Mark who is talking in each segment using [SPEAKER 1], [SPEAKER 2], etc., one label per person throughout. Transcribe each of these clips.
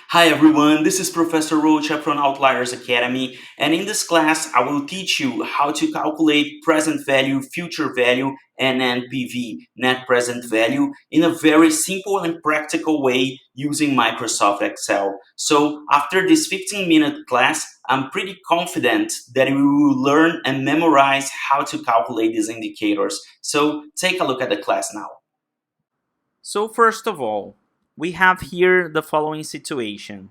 [SPEAKER 1] Hi everyone, this is Professor Rocha from Outliers Academy, and in this class I will teach you how to calculate present value, future value, and NPV, net present value, in a very simple and practical way using Microsoft Excel. So after this 15-minute class, I'm pretty confident that you will learn and memorize how to calculate these indicators. So take a look at the class now.
[SPEAKER 2] So first of all, we have here the following situation.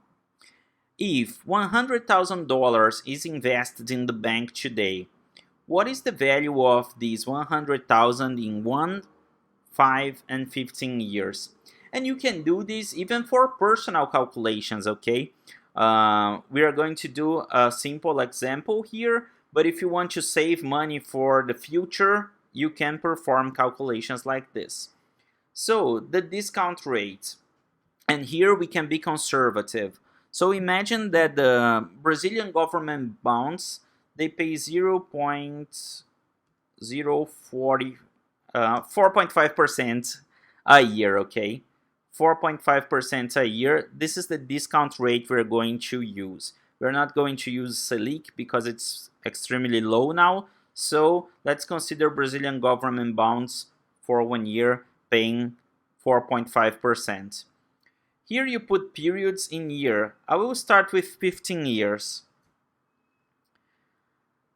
[SPEAKER 2] If $100,000 is invested in the bank today, what is the value of these 100,000 in 1, 5, and 15 years? And you can do this even for personal calculations, okay? We are going to do a simple example here, but if you want to save money for the future, you can perform calculations like this. So the discount rate, and here we can be conservative. So imagine that the Brazilian government bonds, they pay 0.040 4.5% a year, okay? 4.5% a year. This is the discount rate we're going to use. We're not going to use Selic because it's extremely low now. So let's consider Brazilian government bonds for 1 year paying 4.5%. Here you put periods in year. I will start with 15 years.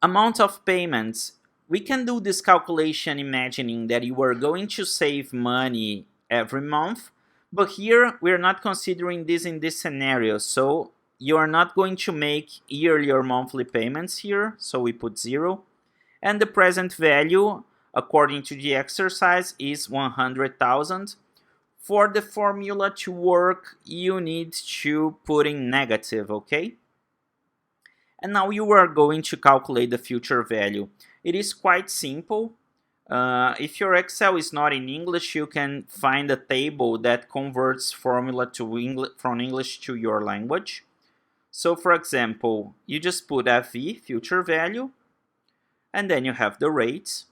[SPEAKER 2] Amount of payments. We can do this calculation imagining that you are going to save money every month, but here we're not considering this in this scenario, so you are not going to make yearly or monthly payments here, so we put 0. And the present value, according to the exercise, is 100,000. For the formula to work, you need to put in negative, okay? And now you are going to calculate the future value. It is quite simple. If your Excel is not in English, you can find a table that converts formula to from English to your language. So for example, you just put FV, future value, and then you have the rates,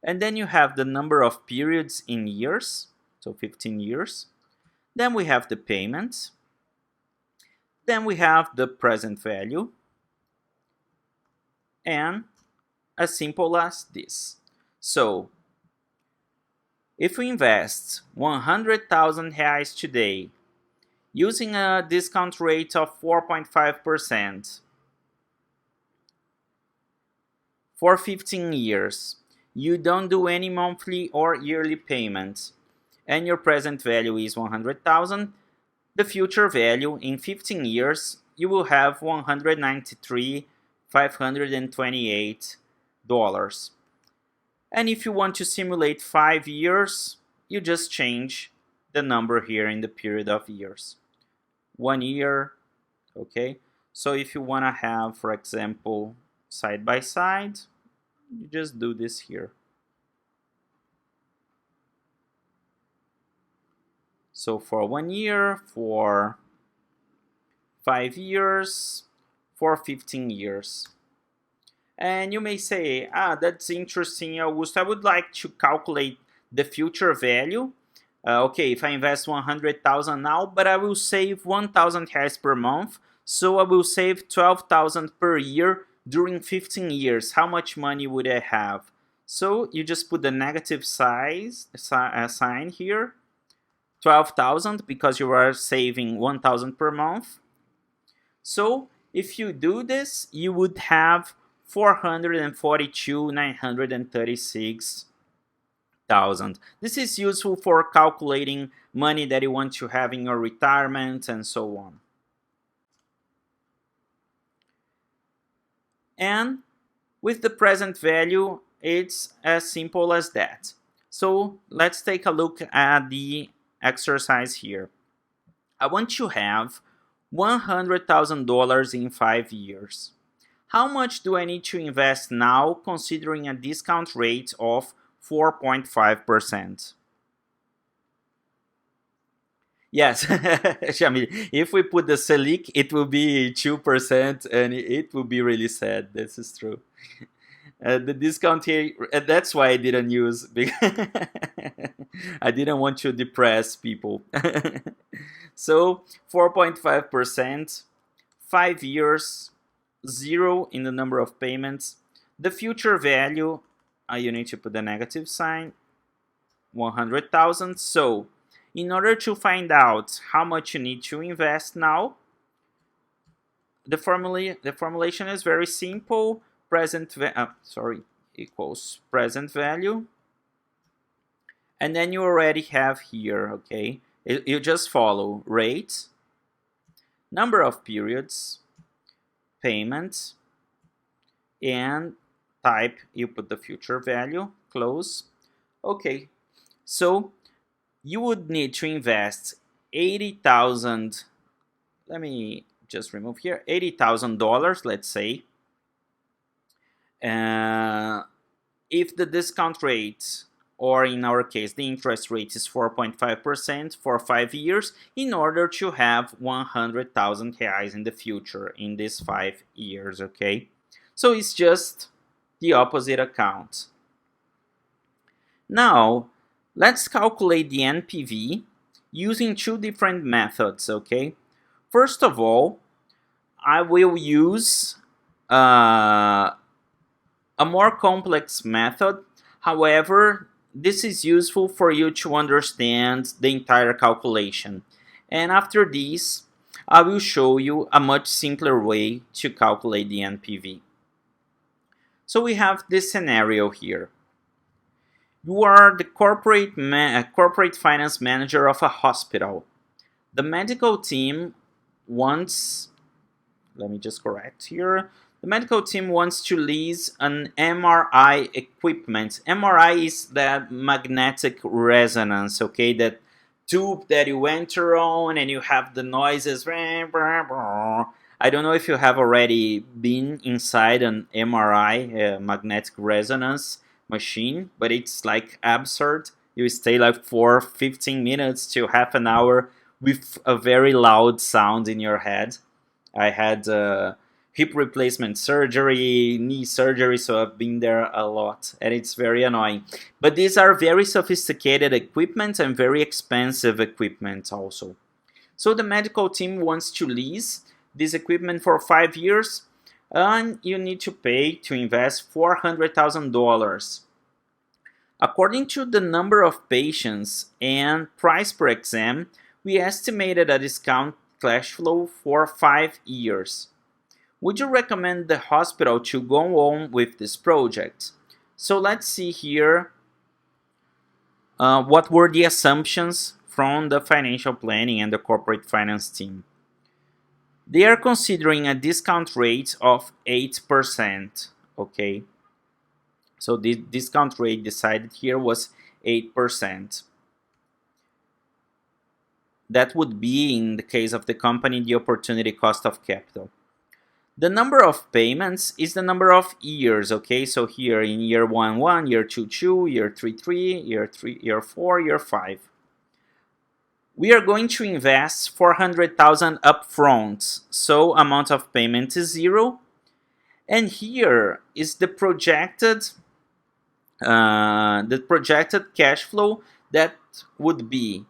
[SPEAKER 2] and then you have the number of periods in years, so 15 years. Then we have the payments. Then we have the present value, and as simple as this. So if we invest 100,000 reais today using a discount rate of 4.5% for 15 years, you don't do any monthly or yearly payments, and your present value is 100,000, the future value in 15 years, you will have $193,528. And if you want to simulate 5 years, you just change the number here in the period of years. 1 year, okay? So if you want to have, for example, side by side, you just do this here. So for 1 year, for 5 years, for 15 years. And you may say, that's interesting, Augusto. I would like to calculate the future value. Okay, if I invest 100,000 now, but I will save 1,000 reais per month, so I will save 12,000 per year during 15 years. How much money would I have? So you just put the negative sign here, 12,000, because you are saving 1,000 per month. So if you do this, you would have 442,936,000. This is useful for calculating money that you want to have in your retirement and so on. And with the present value, it's as simple as that. So let's take a look at the exercise here. I want to have $100,000 in 5 years. How much do I need to invest now considering a discount rate of 4.5%? Yes, Shamil, if we put the Selic, it will be 2% and it will be really sad. This is true. The discount here, that's why I didn't use, because I didn't want to depress people. So 4.5%, 5 years, 0 in the number of payments. The future value, you need to put the negative sign, 100,000. So in order to find out how much you need to invest now, the formulation is very simple. Equals present value, and then you already have here, okay, you just follow rate, number of periods, payment, and type, you put the future value, close. Okay, so you would need to invest 80,000, let me just remove here, $80,000, let's say. If the discount rate, or in our case the interest rate, is 4.5% for 5 years, in order to have 100,000 reais in the future in these 5 years, okay? So it's just the opposite account. Now let's calculate the NPV using two different methods, okay? First of all, I will use a more complex method. However, this is useful for you to understand the entire calculation. And after this, I will show you a much simpler way to calculate the NPV. So we have this scenario here. You are the corporate finance manager of a hospital. The medical team wants, let me just correct here. The medical team wants to lease an MRI equipment. MRI is that magnetic resonance, okay? That tube that you enter on and you have the noises. I don't know if you have already been inside an MRI, magnetic resonance machine, but it's like absurd. You stay like for 15 minutes to half an hour with a very loud sound in your head. I had hip replacement surgery, knee surgery, so I've been there a lot, and it's very annoying. But these are very sophisticated equipment and very expensive equipment also. So the medical team wants to lease this equipment for 5 years, and you need to pay to invest $400,000. According to the number of patients and price per exam, we estimated a discount cash flow for 5 years. Would you recommend the hospital to go on with this project? So let's see here what were the assumptions from the financial planning and the corporate finance team. They are considering a discount rate of 8%, okay? So the discount rate decided here was 8%. That would be, in the case of the company, the opportunity cost of capital. The number of payments is the number of years, okay? So here in year 1, 1, year 2, 2, year 3, 3, year 4, year 5. We are going to invest 400,000 upfront, so amount of payment is 0. And here is the projected cash flow that would be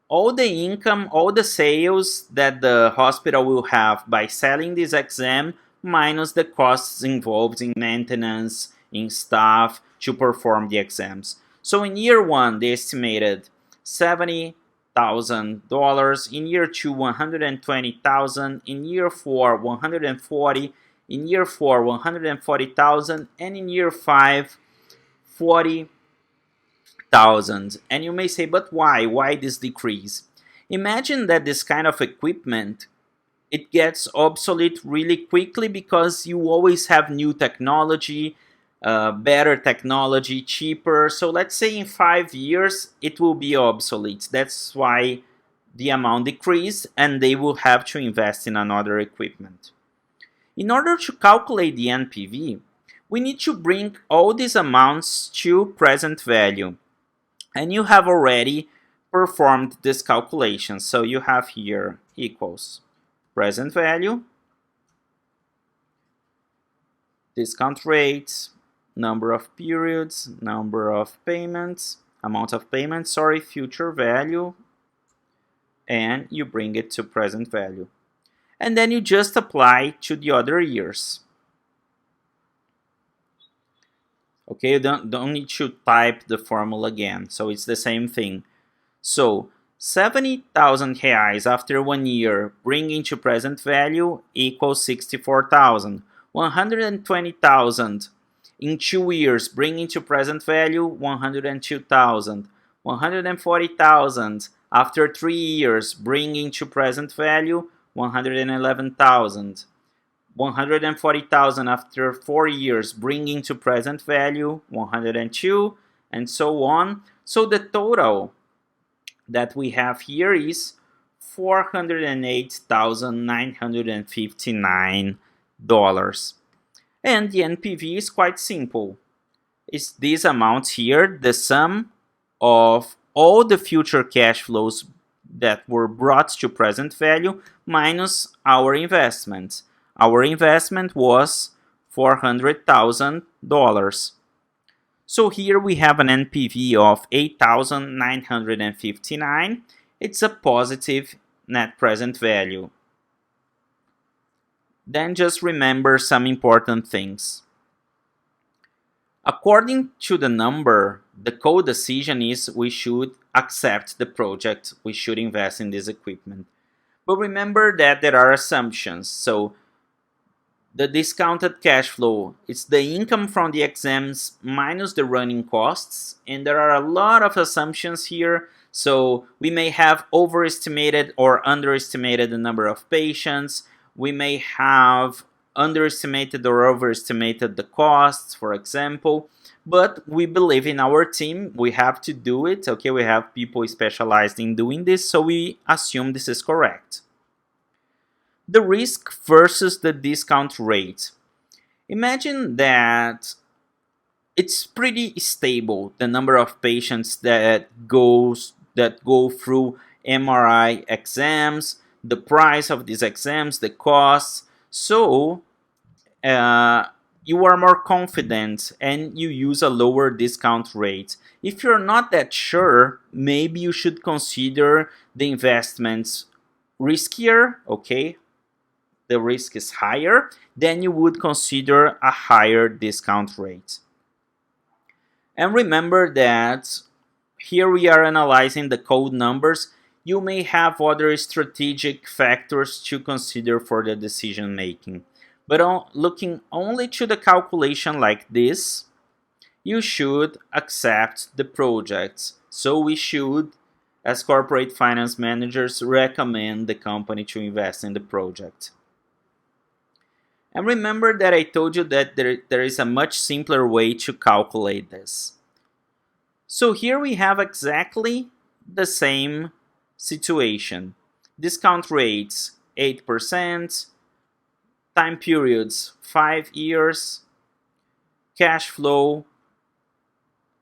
[SPEAKER 2] all the income, all the sales that the hospital will have by selling this exam, minus the costs involved in maintenance, in staff to perform the exams. So in year 1, they estimated $70,000. In year 2, 120,000. In year 4, 140. In year 4, 140,000. And in year 5, 40,000. And you may say, but why? Why this decrease? Imagine that this kind of equipment, it gets obsolete really quickly because you always have new technology, better technology, cheaper. So let's say in 5 years, it will be obsolete. That's why the amount decreased and they will have to invest in another equipment. In order to calculate the NPV, we need to bring all these amounts to present value. And you have already performed this calculation. So you have here equals present value, discount rate, number of periods, number of payments, amount of payments, future value, and you bring it to present value. And then you just apply to the other years. Okay, you don't need to type the formula again, so it's the same thing. So 70,000 reais after 1 year bringing to present value equals 64,000. 120,000 in 2 years bringing to present value 102,000. 140,000 after 3 years bringing to present value 111,000. 140,000 after 4 years bringing to present value 102, and so on. So the total that we have here is $408,959. And the NPV is quite simple. It's this amount here, the sum of all the future cash flows that were brought to present value minus our investment. Our investment was $400,000. So here we have an NPV of 8,959. It's a positive net present value. Then just remember some important things. According to the number, the co-decision is we should accept the project, we should invest in this equipment. But remember that there are assumptions. So the discounted cash flow, it's the income from the exams minus the running costs, and there are a lot of assumptions here. So we may have overestimated or underestimated the number of patients. We may have underestimated or overestimated the costs, for example. But we believe in our team. We have to do it. Okay, we have people specialized in doing this, so we assume this is correct. The risk versus the discount rate. Imagine that it's pretty stable, the number of patients that go through MRI exams, the price of these exams, the costs. So you are more confident and you use a lower discount rate. If you're not that sure, maybe you should consider the investments riskier, okay? The risk is higher, then you would consider a higher discount rate. And remember that here we are analyzing the code numbers. You may have other strategic factors to consider for the decision making. But looking only to the calculation like this, you should accept the projects. So we should, as corporate finance managers, recommend the company to invest in the project. And remember that I told you that there is a much simpler way to calculate this. So here we have exactly the same situation. Discount rates 8%, time periods 5 years, cash flow,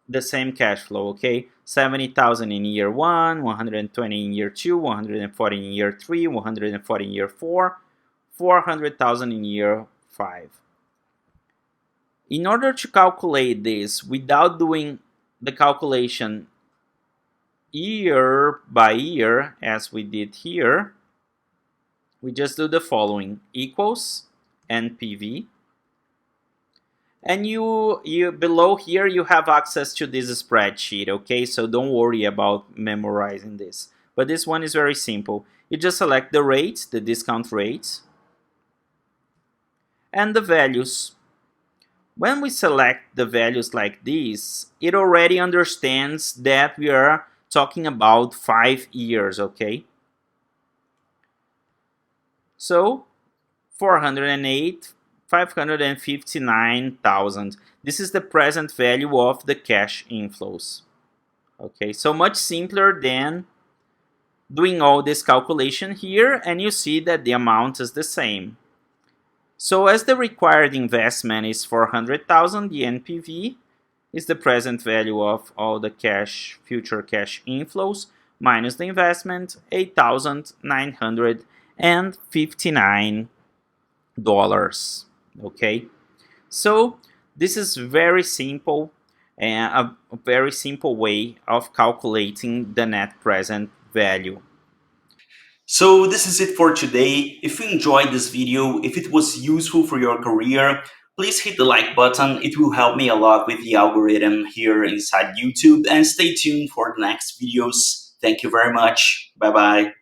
[SPEAKER 2] the same cash flow, okay? 70,000 in year 1, 120 in year 2, 140 in year 3, 140 in year 4, 400,000 in year 5. In order to calculate this without doing the calculation year by year as we did here, we just do the following: equals NPV, and you below here you have access to this spreadsheet, okay? So don't worry about memorizing this. But this one is very simple. You just select the rates, the discount rates, and the values. When we select the values like this, it already understands that we are talking about 5 years, okay? So 408, 559,000. This is the present value of the cash inflows. Okay, so much simpler than doing all this calculation here, and you see that the amount is the same. So as the required investment is 400,000, the NPV is the present value of all the future cash inflows minus the investment, $8,959. Okay, so this is very simple and a very simple way of calculating the net present value.
[SPEAKER 1] So this is it for today. If you enjoyed this video, if it was useful for your career, please hit the like button. It will help me a lot with the algorithm here inside YouTube. And stay tuned for the next videos. Thank you very much. Bye bye.